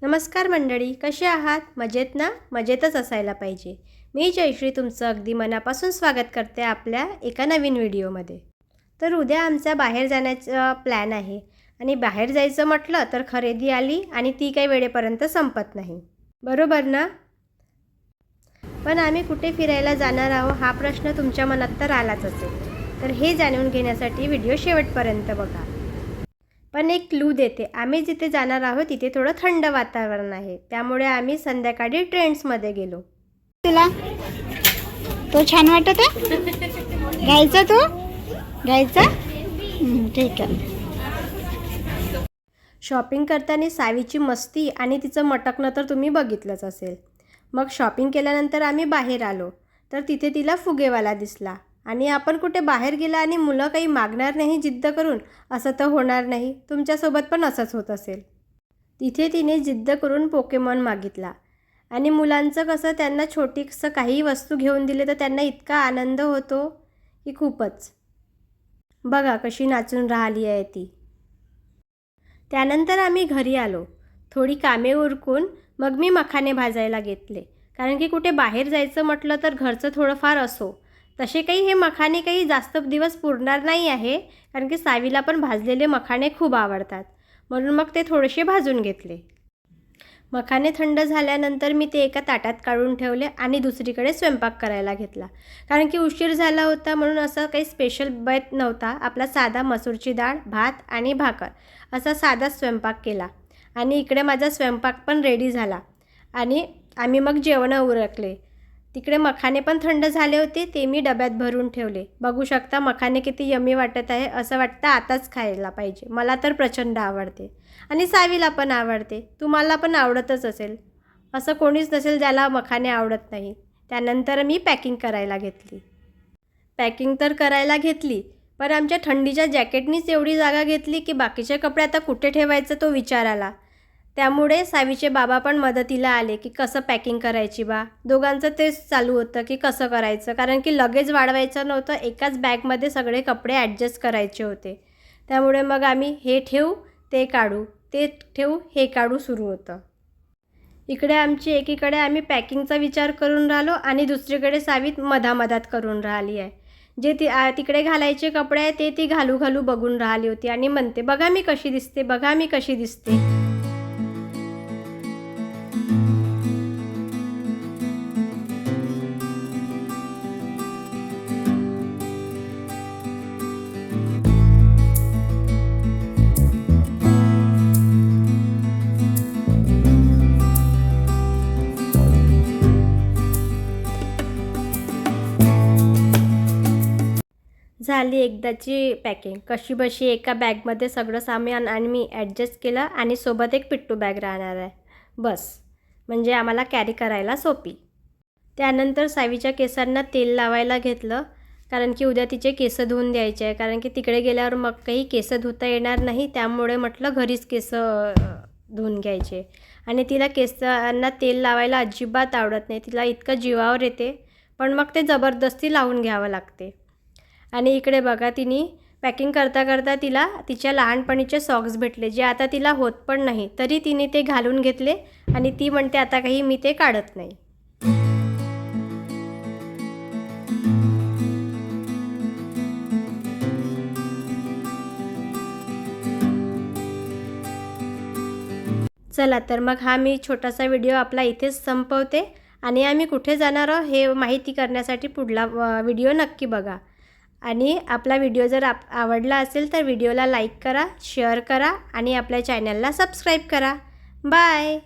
नमस्कार मंडळी, कसे आहात? मजेत ना? मजेतच असायला पाहिजे. मी जयश्री तुमचं अगदी मनापासून स्वागत करते आपल्या एका नवीन व्हिडिओमध्ये. तर उद्या आमचा बाहेर जाण्याचा प्लॅन आहे आणि बाहेर जायचं म्हटलं तर खरेदी आली आणि ती काही वेळेपर्यंत संपत नाही, बरोबर ना? पण आम्ही कुठे फिरायला जाणार आहोत हा प्रश्न तुमच्या मनात तर आलाच असेल. तर हे जाणून घेण्यासाठी व्हिडिओ शेवटपर्यंत बघा. पण एक क्लू देते, आम्ही जिथे जाणार आहोत तिथे थोडं थंड वातावरण आहे, त्यामुळे आम्ही संध्याकाळी ट्रेंड्समध्ये गेलो. तुला तो छान वाटत आहे? घ्यायचा तो घ्यायचा? ठीक आहे. शॉपिंग करताना सावीची मस्ती आणि तिचं मटकणं तर तुम्ही बघितलंच असेल. मग शॉपिंग केल्यानंतर आम्ही बाहेर आलो तर तिथे तिला फुगेवाला दिसला आणि आपण कुठे बाहेर गेला आणि मुलं काही मागणार नाही जिद्द करून, असं तर होणार नाही. तुमच्यासोबत पण असंच होत असेल. तिथे तिने जिद्द करून पोकेमॉन मागितला आणि मुलांचं कसं, त्यांना छोटीसं काही वस्तू घेऊन दिले तर त्यांना इतका आनंद होतो की खूपच. बघा कशी नाचून राहिली आहे ती. त्यानंतर आम्ही घरी आलो. थोडी कामे उरकून मग मी मखाने भाजायला घेतले, कारण की कुठे बाहेर जायचं म्हटलं तर घरचं थोडंफार असो. तसे काही हे मखाने काही जास्त दिवस पुरणार नाही आहे, कारण की सावीला पण भाजलेले मखाने खूप आवडतात, म्हणून मग ते थोडेसे भाजून घेतले. मखाने थंड झाल्यानंतर मी ते एका ताटात काढून ठेवले आणि दुसरीकडे स्वयंपाक करायला घेतला, कारण की उशीर झाला होता. म्हणून असं काही स्पेशल बेत नव्हता. आपला साधा मसूरची डाळ, भात आणि भाकर असा साधाच स्वयंपाक केला. आणि इकडे माझा स्वयंपाक पण रेडी झाला आणि आम्ही मग जेवणं उरकले. तिकडे मखाने पण थंड झाले होते, ते मी डब्यात भरून ठेवले. बघू शकता मखाने किती यम्मी वाटत आहे. असं वाटतं आताच खायला पाहिजे. मला तर प्रचंड आवडते आणि सावीला पण आवडते. तुम्हाला पण आवडतच असेल, असं कोणीच नसेल ज्याला मखाने आवडत नाही. त्यानंतर मी पॅकिंग करायला घेतली. पॅकिंग तर करायला घेतली, पण आमच्या थंडीच्या जॅकेटनीच एवढी जागा घेतली की बाकीचे कपडे आता कुठे ठेवायचं तो विचार आला. त्यामुळे सावीचे बाबा पण मदतीला आले की कसं पॅकिंग करायची बा. दोघांचं तेच चालू होतं की कसं करायचं, कारण की लगेच वाढवायचं नव्हतं. एकाच बॅगमध्ये सगळे कपडे ॲडजस्ट करायचे होते. त्यामुळे मग आम्ही हे ठेवू ते काढू, ते ठेवू हे काढू सुरू होतं. इकडे एकीकडे आम्ही पॅकिंगचा विचार करून राहिलो आणि दुसरीकडे सावी मधामधात करून राहिली आहे. जे तिकडे घालायचे कपडे आहे ते ती घालू घालू बघून राहिली होती आणि म्हणते, बघा मी कशी दिसते, बघा मी कशी दिसते. झाली एकदाची पॅकिंग. कशी बशी एका बॅगमध्ये सगळं सामान आणि मी ॲडजस्ट केलं आणि सोबत एक पिट्टू बॅग राहणार आहे बस, म्हणजे आम्हाला कॅरी करायला सोपी. त्यानंतर सावीच्या केसांना तेल लावायला घेतलं, कारण की उद्या तिचे केस धुवून द्यायचे आहे, कारण की तिकडे गेल्यावर मग काही केस धुता येणार नाही. त्यामुळे म्हटलं घरीच केस धुवून घ्यायचे. आणि तिला केसांना तेल लावायला अजिबात आवडत नाही. तिला इतकं जीवावर येते, पण मग ते जबरदस्ती लावून घ्यावं लागते. आणि इकडे बघा, तिने पॅकिंग करता करता तिला तिच्या लहानपणीचे सॉक्स भेटले, जे आता तिला होत पण नाही, तरी तिने ते घालून घेतले आणि ती म्हणते आता काही मी ते काढत नाही. चला तर मग हा मी छोटासा व्हिडिओ आपला इथेच संपवते आणि आम्ही कुठे जाणार आहोत हे माहिती करण्यासाठी पुढला व्हिडिओ नक्की बघा. आणि आपला व्हिडिओ जर आवडला असेल तर व्हिडिओला लाईक करा, शेअर करा आणि आपल्या चॅनलला सबस्क्राईब करा. बाय.